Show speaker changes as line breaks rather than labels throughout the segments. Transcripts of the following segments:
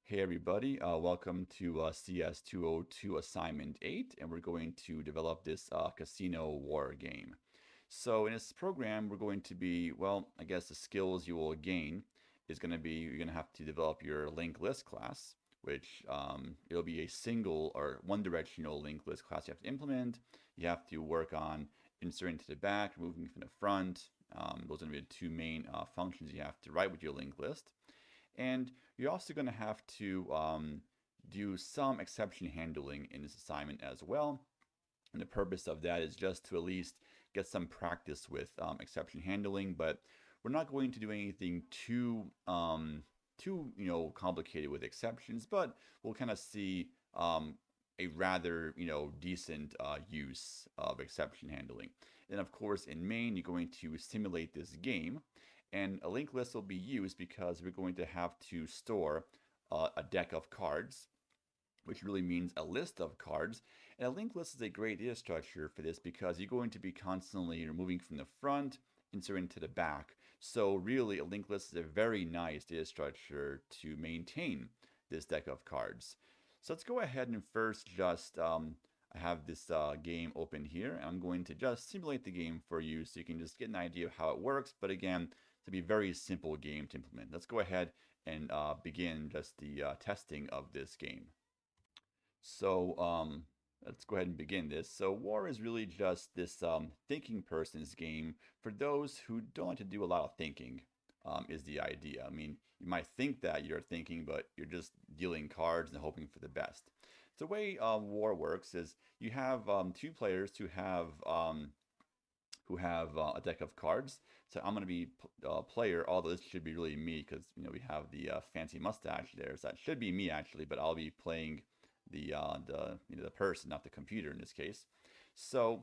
Hey everybody, welcome to CS202 Assignment 8, and we're going to develop this casino war game. So in this program, we're going to be, well, I guess the skills you will gain is going to be, you're going to have to develop your linked list class, which it'll be a single or one-directional linked list class you have to implement. You have to work on inserting to the back, moving from the front. Those are going to be the two main functions you have to write with your linked list. And you're also going to have to do some exception handling in this assignment as well. And the purpose of that is just to at least get some practice with exception handling, but we're not going to do anything too complicated with exceptions, but we'll kind of see a rather decent use of exception handling. And of course, in main, you're going to simulate this game, and a linked list will be used because we're going to have to store a deck of cards, which really means a list of cards. And a linked list is a great data structure for this because you're going to be constantly moving from the front, inserting to the back. So really, a linked list is a very nice data structure to maintain this deck of cards. So let's go ahead and first just I have this game open here, and I'm going to just simulate the game for you so you can just get an idea of how it works. But again, to be a very simple game to implement. Let's go ahead and begin just the testing of this game. So let's go ahead and begin this. So war is really just this thinking person's game for those who don't like to do a lot of thinking, is the idea. I mean, you might think that you're thinking, but you're just dealing cards and hoping for the best. The way war works is you have two players who have a deck of cards. So I'm going to be player, although this should be really me because we have the fancy mustache there. So that should be me actually, but I'll be playing the person, not the computer in this case. So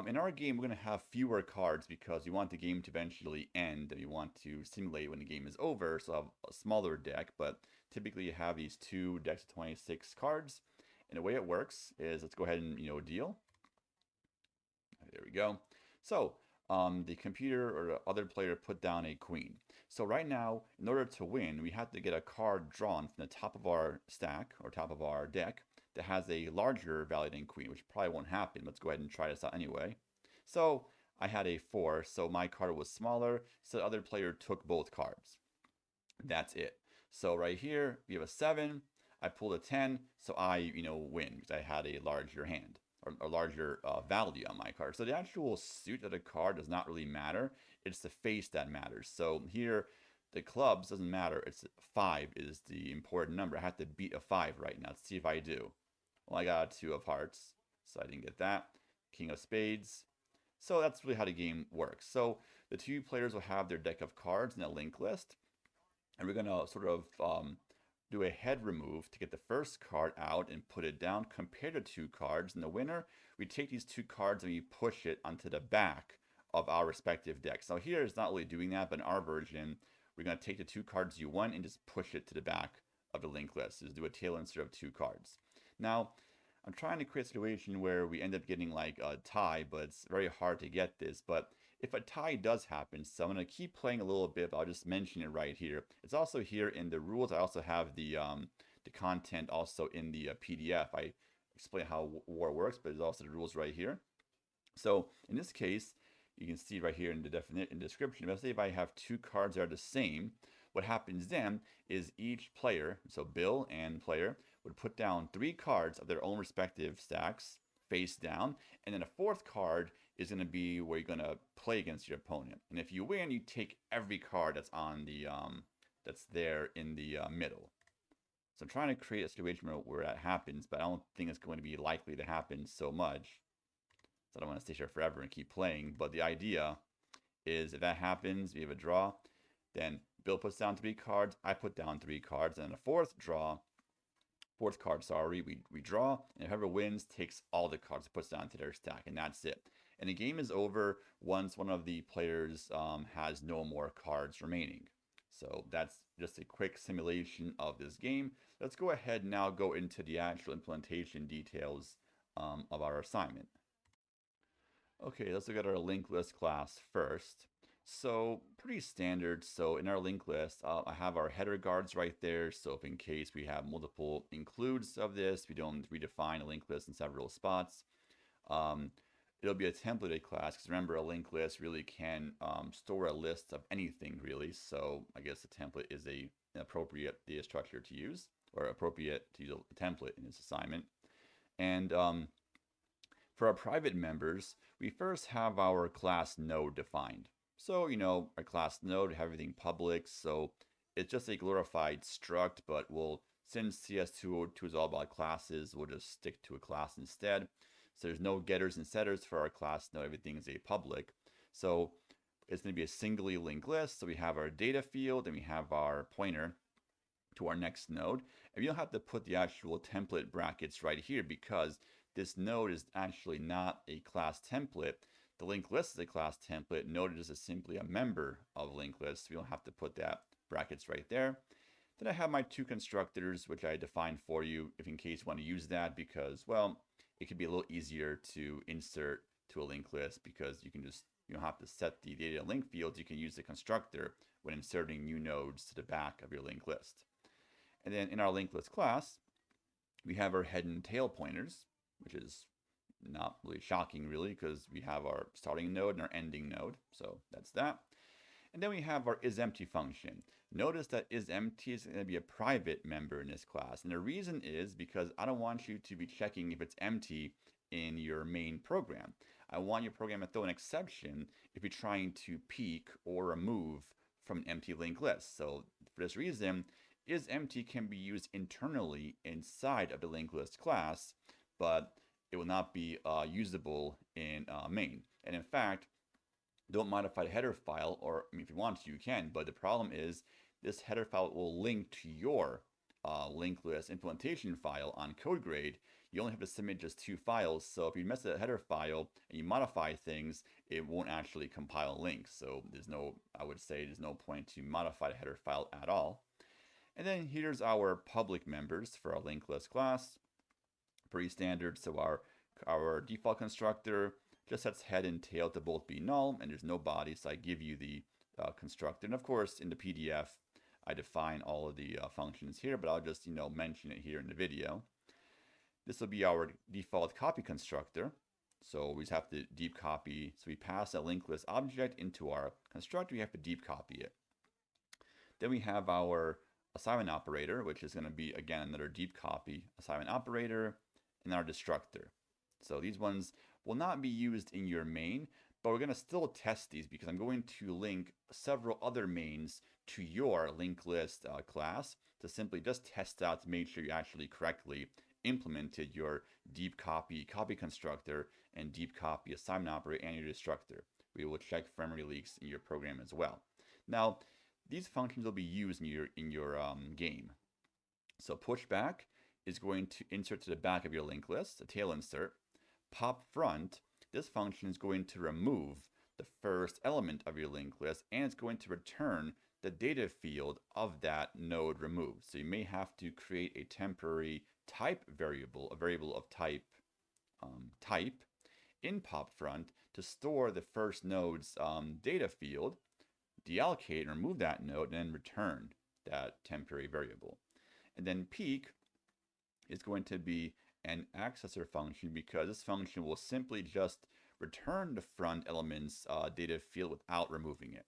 in our game, we're going to have fewer cards because we want the game to eventually end, and we want to simulate when the game is over. So I'll have a smaller deck, but typically you have these two decks of 26 cards. And the way it works is, let's go ahead and deal. There we go. So the computer or the other player put down a queen. So right now, in order to win, we have to get a card drawn from the top of our stack or top of our deck that has a larger value than queen, which probably won't happen. Let's go ahead and try this out anyway. So I had a 4, so my card was smaller, so the other player took both cards. That's it. So right here, we have a 7. I pulled a 10, so I, win because I had a larger hand or a larger value on my card. So the actual suit of the card does not really matter. It's the face that matters. So here, the clubs doesn't matter. It's 5 is the important number. I have to beat a 5 right now. Let's see if I do. Well, I got a 2 of hearts, so I didn't get that. King of spades. So that's really how the game works. So the two players will have their deck of cards in a link list, and we're going to sort of do a head remove to get the first card out and put it down, compare the two cards, and the winner, we take these two cards and we push it onto the back of our respective decks. Now here it's not really doing that, but in our version, we're going to take the two cards you won and just push it to the back of the link list. Just do a tail insert of two cards. Now, I'm trying to create a situation where we end up getting like a tie, but it's very hard to get this. But if a tie does happen, so I'm going to keep playing a little bit, but I'll just mention it right here. It's also here in the rules. I also have the content also in the PDF. I explain how war works, but there's also the rules right here. So in this case, you can see right here in the description, let's say if I have two cards that are the same, what happens then is each player, so Bill and player, would put down 3 cards of their own respective stacks face down, and then a fourth card is going to be where you're going to play against your opponent. And if you win, you take every card that's on the that's there in the middle. So I'm trying to create a situation where that happens, but I don't think it's going to be likely to happen so much. So I don't want to stay here forever and keep playing. But the idea is if that happens, we have a draw, then Bill puts down 3 cards, I put down 3 cards, and then a fourth card, we draw, and whoever wins takes all the cards it puts down to their stack, and that's it. And the game is over once one of the players has no more cards remaining. So that's just a quick simulation of this game. Let's go ahead and now go into the actual implementation details of our assignment. Okay, let's look at our linked list class first. So pretty standard. So in our linked list, I have our header guards right there. So if in case we have multiple includes of this, we don't redefine a linked list in several spots. Um, it'll be a templated class because remember a linked list really can store a list of anything really. So I guess a template is an appropriate data structure to use or appropriate to use a template in this assignment. And for our private members, we first have our class node defined. So, our class node have everything public, so it's just a glorified struct, but since CS202 is all about classes, we'll just stick to a class instead. So there's no getters and setters for our class node, everything is a public. So it's going to be a singly linked list. So we have our data field and we have our pointer to our next node. And you don't have to put the actual template brackets right here because this node is actually not a class template. The linked list is a class template. Node is simply a member of linked list. We don't have to put that brackets right there. Then I have my two constructors, which I defined for you if in case you want to use that because, well, it could be a little easier to insert to a linked list because you don't have to set the data link fields. You can use the constructor when inserting new nodes to the back of your linked list. And then in our linked list class, we have our head and tail pointers, which is not really shocking really because we have our starting node and our ending node. So that's that. And then we have our isEmpty function. Notice that isEmpty is going to be a private member in this class. And the reason is because I don't want you to be checking if it's empty in your main program. I want your program to throw an exception if you're trying to peek or remove from an empty linked list. So for this reason, isEmpty can be used internally inside of the linked list class, but it will not be usable in main. And in fact, don't modify the header file, or if you want to, you can, but the problem is this header file will link to your linked list implementation file on CodeGrade. You only have to submit just 2 files, so if you mess with that header file and you modify things, it won't actually compile links. So I would say there's no point to modify the header file at all. And then here's our public members for our linked list class. Pretty standard. So our default constructor just sets head and tail to both be null, and there's no body, so I give you the constructor. And of course, in the PDF, I define all of the functions here, but I'll just mention it here in the video. This will be our default copy constructor. So we just have to deep copy. So we pass a linked list object into our constructor. We have to deep copy it. Then we have our assignment operator, which is going to be, again, another deep copy assignment operator, and our destructor. So these ones will not be used in your main, but we're going to still test these because I'm going to link several other mains to your linked list class to simply just test out to make sure you actually correctly implemented your deep copy constructor and deep copy assignment operator and your destructor. We will check for memory leaks in your program as well. Now, these functions will be used in your game. So pushback is going to insert to the back of your linked list, a tail insert. Pop front, this function is going to remove the first element of your linked list, and it's going to return the data field of that node removed. So you may have to create a temporary type variable, a variable of type type in pop front to store the first node's data field, deallocate and remove that node, and then return that temporary variable. And then peek is going to be an accessor function because this function will simply just return the front element's data field without removing it.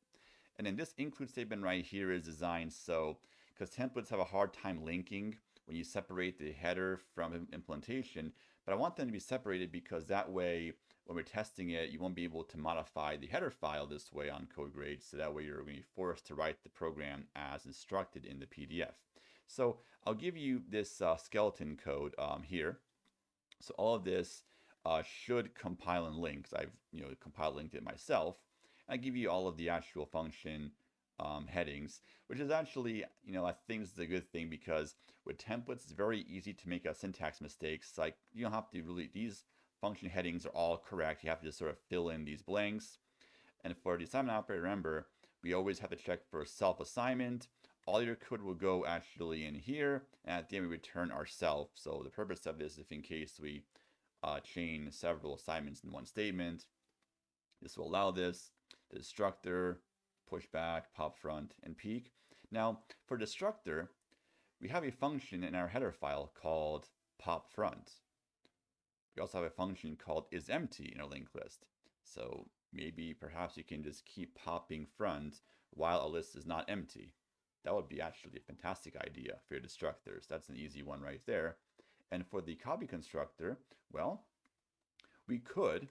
And then this include statement right here is designed so, because templates have a hard time linking when you separate the header from implementation, but I want them to be separated because that way, when we're testing it, you won't be able to modify the header file this way on CodeGrade, so that way you're going to be forced to write the program as instructed in the PDF. So I'll give you this skeleton code here. So all of this should compile and link, because I've compiled linked it myself. I give you all of the actual function headings, which is actually, I think this is a good thing because with templates, it's very easy to make syntax mistakes. Like you don't have to really, these function headings are all correct. You have to just sort of fill in these blanks. And for the assignment operator, remember, we always have to check for self-assignment. All your code will go actually in here, and at the end we return our self. So the purpose of this is if in case we chain several assignments in one statement, this will allow this. the destructor, pushback, pop front, and peek. Now, for destructor, we have a function in our header file called pop front. We also have a function called isEmpty in our linked list. So maybe perhaps you can just keep popping front while a list is not empty. That would be actually a fantastic idea for your destructors. That's an easy one right there. And for the copy constructor, well, we could,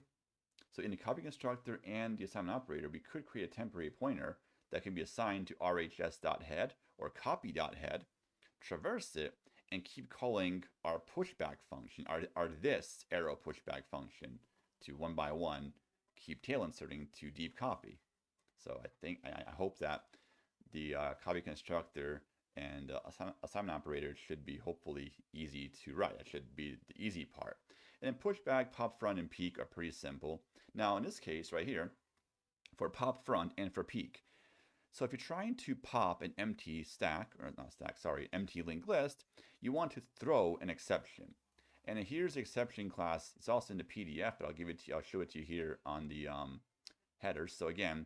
so in the copy constructor and the assignment operator, we could create a temporary pointer that can be assigned to rhs.head or copy.head, traverse it, and keep calling our pushback function, our this arrow pushback function to one by one, keep tail inserting to deep copy. So I hope that the copy constructor and assignment operator should be hopefully easy to write. That should be the easy part. And then pushback, pop front, and peek are pretty simple. Now in this case right here, for pop front and for peek, so if you're trying to pop an empty stack, or not stack, sorry, empty linked list, you want to throw an exception. And here's the exception class. It's also in the PDF, but I'll give it to you. I'll show it to you here on the header. So again,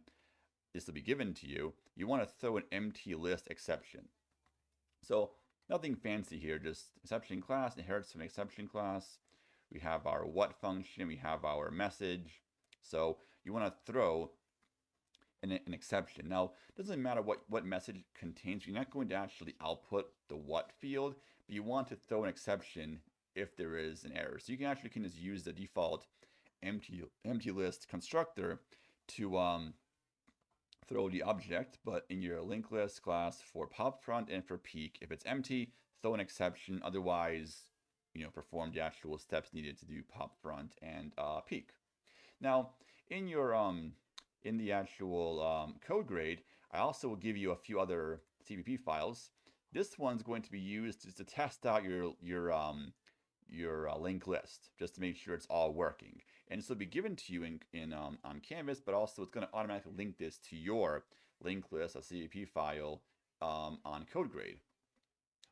this will be given to you. You want to throw an empty list exception. So nothing fancy here, just exception class inherits from exception class. We have our what function, we have our message. So you want to throw an exception. Now, it doesn't matter what message contains. You're not going to actually output the what field, but you want to throw an exception if there is an error. So you can just use the default empty list constructor to throw the object, but in your linked list class for pop front and for peek, if it's empty, throw an exception. Otherwise, perform the actual steps needed to do pop front and peek. Now, in your in the actual code grade, I also will give you a few other CPP files. This one's going to be used just to test out your linked list, just to make sure it's all working. And this will be given to you on Canvas, but also it's going to automatically link this to your linked list, a CPP file on code grade.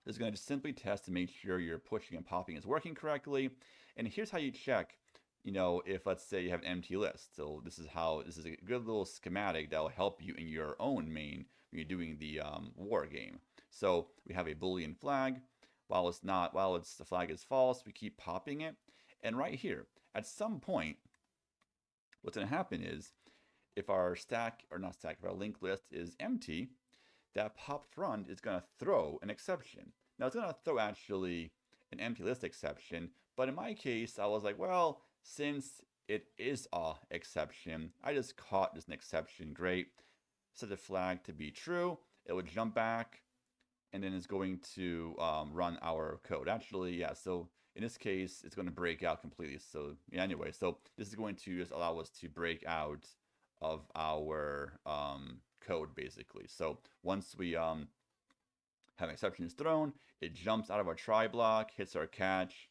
This is going to just simply test to make sure your pushing and popping is working correctly. And here's how you check, if let's say you have an empty list. So this is a good little schematic that will help you in your own main when you're doing the war game. So we have a Boolean flag. While the flag is false, we keep popping it. And right here, at some point, what's going to happen is if our if our linked list is empty, that pop front is going to throw an exception. Now it's going to throw actually an empty list exception, but in my case, I was like, well, since it is a exception, I just caught just an exception. Great. Set the flag to be true. It would jump back, and then it's going to run our code. Actually, yeah, so in this case, it's going to break out completely. So yeah, anyway, so this is going to just allow us to break out of our code, basically. So once we have exceptions thrown, it jumps out of our try block, hits our catch,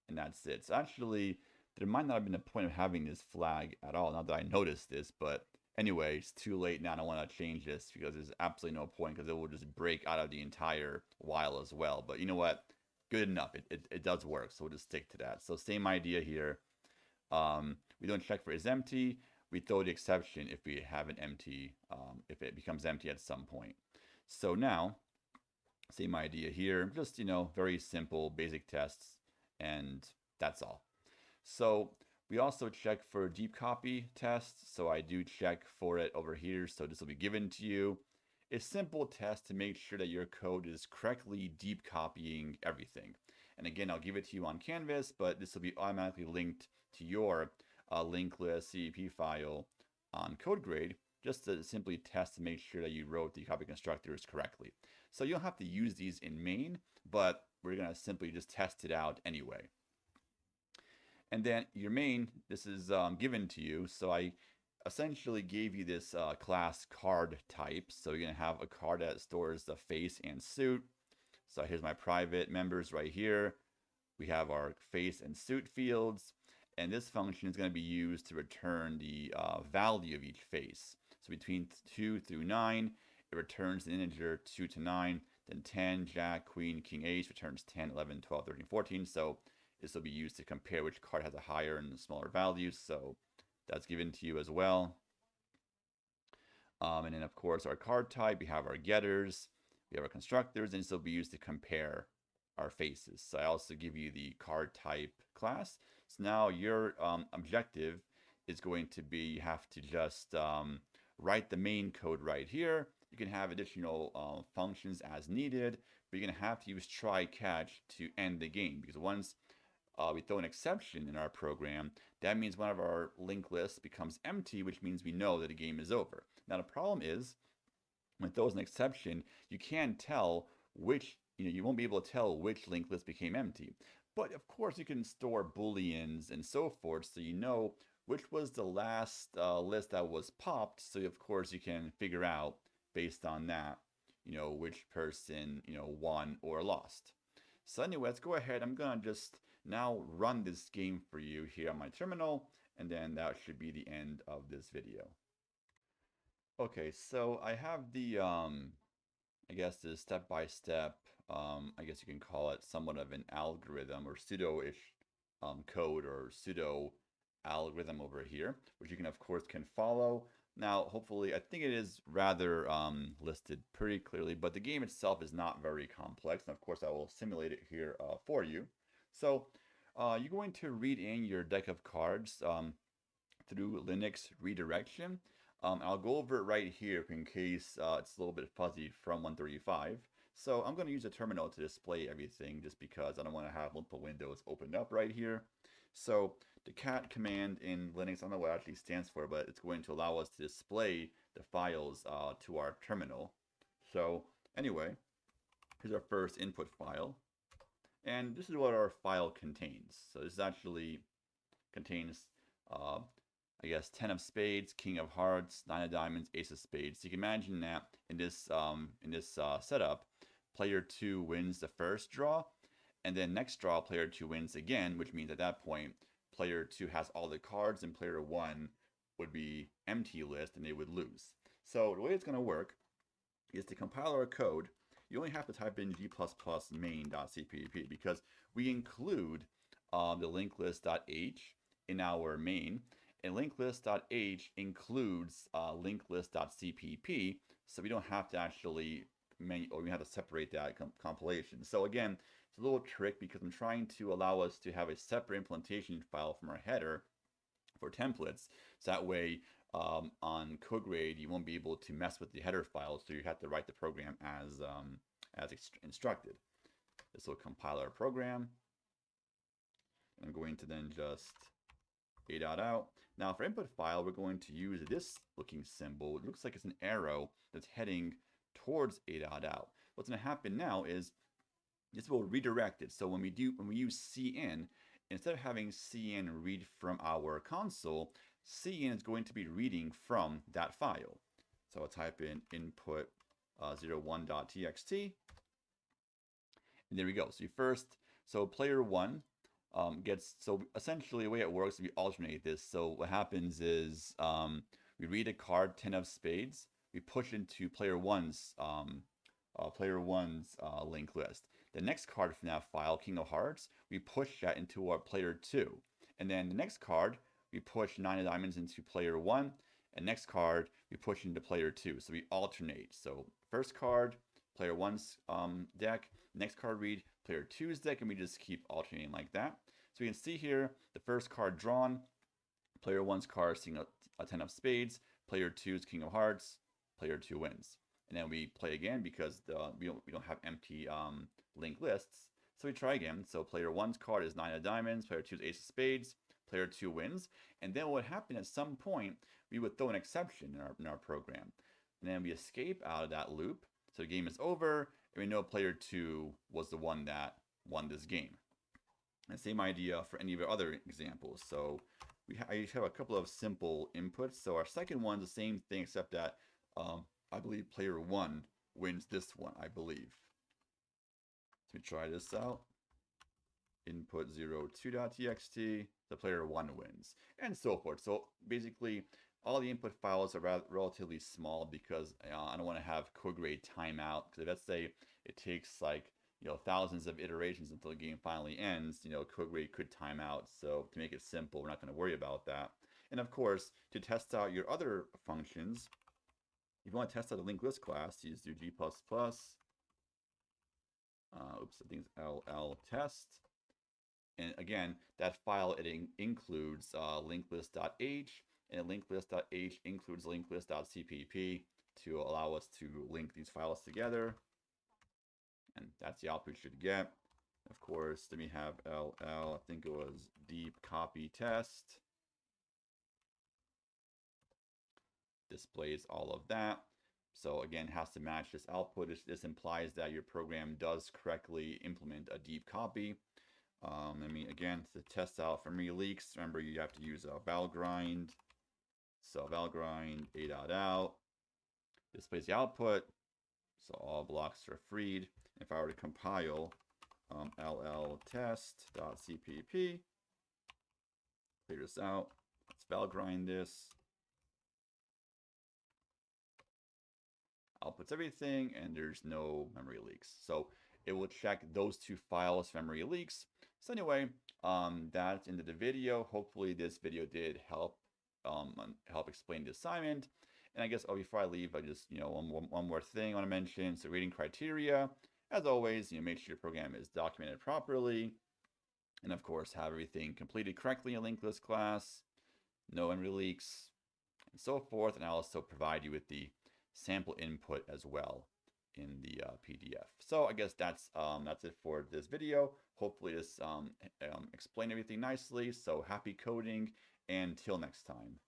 and that's it. So actually, there might not have been a point of having this flag at all, not that I noticed this, but anyway, it's too late now. I don't want to change this because there's absolutely no point, because it will just break out of the entire while as well. But you know what? Good enough. It does work, so we'll just stick to that. So same idea here. We don't check for is empty. We throw the exception if we have an empty, if it becomes empty at some point. So now, same idea here. Just, very simple, basic tests, and that's all. So we also check for deep copy tests. So I do check for it over here. So this will be given to you. A simple test to make sure that your code is correctly deep copying everything. And again, I'll give it to you on Canvas, but this will be automatically linked to your linked list CPP file on code grade, just to simply test to make sure that you wrote the copy constructors correctly. So you don't have to use these in main, but we're going to simply just test it out anyway. And then your main, this is given to you. So I essentially gave you this class card type. So you're going to have a card that stores the face and suit. So here's my private members right here. We have our face and suit fields. And this function is going to be used to return the value of each face. So between 2 through 9, it returns an integer 2 to 9. Then 10, Jack, Queen, King, Ace returns 10, 11, 12, 13, 14. So this will be used to compare which card has a higher and smaller value. So that's given to you as well. And then, of course, our card type, we have our getters, we have our constructors, and this will be used to compare our faces. So I also give you the card type class. So now your objective is going to be you have to just write the main code right here. You can have additional functions as needed, but you're going to have to use try catch to end the game because once we throw an exception in our program, that means one of our linked lists becomes empty, which means we know that the game is over. Now the problem is when it throws an exception, you can't tell which, you won't be able to tell which linked list became empty. But of course, you can store booleans and so forth, so you know which was the last list that was popped. So of course, you can figure out based on that, which person, won or lost. So anyway, let's go ahead. I'm gonna just now run this game for you here on my terminal, and then that should be the end of this video. Okay, so I have the I guess the step-by-step, I guess you can call it somewhat of an algorithm or pseudo-ish code or pseudo algorithm over here, which you can of course can follow. Now, hopefully, I think it is rather listed pretty clearly, but the game itself is not very complex. And of course, I will simulate it here for you. So you're going to read in your deck of cards through Linux redirection. I'll go over it right here in case it's a little bit fuzzy from 135. So I'm going to use a terminal to display everything just because I don't want to have multiple windows opened up right here. So the cat command in Linux, I don't know what it actually stands for, but it's going to allow us to display the files to our terminal. So anyway, here's our first input file. And this is what our file contains. So this actually contains I guess 10 of spades, king of hearts, 9 of diamonds, ace of spades. So you can imagine that in this setup, player 2 wins the first draw, and then next draw player 2 wins again, which means at that point player 2 has all the cards and player 1 would be empty list and they would lose. So the way it's going to work is to compile our code. You only have to type in g++ main.cpp because we include the linked list.h in our main. And linked list.h includes linked list.cpp, so we don't have to actually we have to separate that compilation. So again, it's a little trick because I'm trying to allow us to have a separate implementation file from our header for templates. So that way, on CodeGrade, you won't be able to mess with the header file, so you have to write the program as instructed. This will compile our program. I'm going to then just a.out. Now for input file, we're going to use this looking symbol. It looks like it's an arrow that's heading towards a.out. What's going to happen now is this will redirect it. So when we use cin, instead of having cin read from our console, cin is going to be reading from that file. So I'll type in input 01.txt, and there we go. So player 1 so essentially the way it works is we alternate this. So what happens is we read a card 10 of spades, we push into player 1's linked list. The next card from that file, king of hearts, we push that into our player 2. And then the next card, we push 9 of diamonds into player 1, and next card we push into player 2. So we alternate. So first card, player 1's deck, next card read player 2's deck, and we just keep alternating like that. So you can see here the first card drawn, player 1's card seeing a 10 of spades, player 2's king of hearts, player 2 wins. And then we play again because we don't have empty linked lists. So we try again. So player 1's card is 9 of diamonds, player 2's ace of spades, player 2 wins. And then what would happen at some point, we would throw an exception in our program. And then we escape out of that loop. So the game is over, and we know player 2 was the one that won this game. And same idea for any of the other examples. So I have a couple of simple inputs. So our second one's the same thing, except that I believe player 1 wins this one, I believe. Let me try this out. Input 02.txt, the player 1 wins, and so forth. So basically, all the input files are relatively small because I don't want to have CodeGrade timeout. Because let's say it takes like thousands of iterations until the game finally ends, CodeGrade could time out. So to make it simple, we're not going to worry about that. And of course, to test out your other functions, If you want to test out a linked list class, you just do g++. Oops, I think it's ll test. And again, that file, it includes linklist.h, and linklist.h includes linklist.cpp to allow us to link these files together. And that's the output you should get. Of course, then we have ll, I think it was deep copy test. Displays all of that. So again, has to match this output. This implies that your program does correctly implement a deep copy. Again, to test out for memory leaks, remember you have to use a valgrind. So valgrind a.out displays the output. So all blocks are freed. If I were to compile ll test.cpp, clear this out. Let's valgrind this. Outputs everything, and there's no memory leaks. So it will check those two files for memory leaks. So anyway, that's the end of the video. Hopefully this video did help explain the assignment. And I guess before I leave, I just one more thing I want to mention. So rating criteria, as always, make sure your program is documented properly, and of course have everything completed correctly in a linked list class, no memory leaks, and so forth. And I'll also provide you with the sample input as well in the PDF. So I guess that's it for this video. Hopefully this explained everything nicely. So happy coding, and till next time.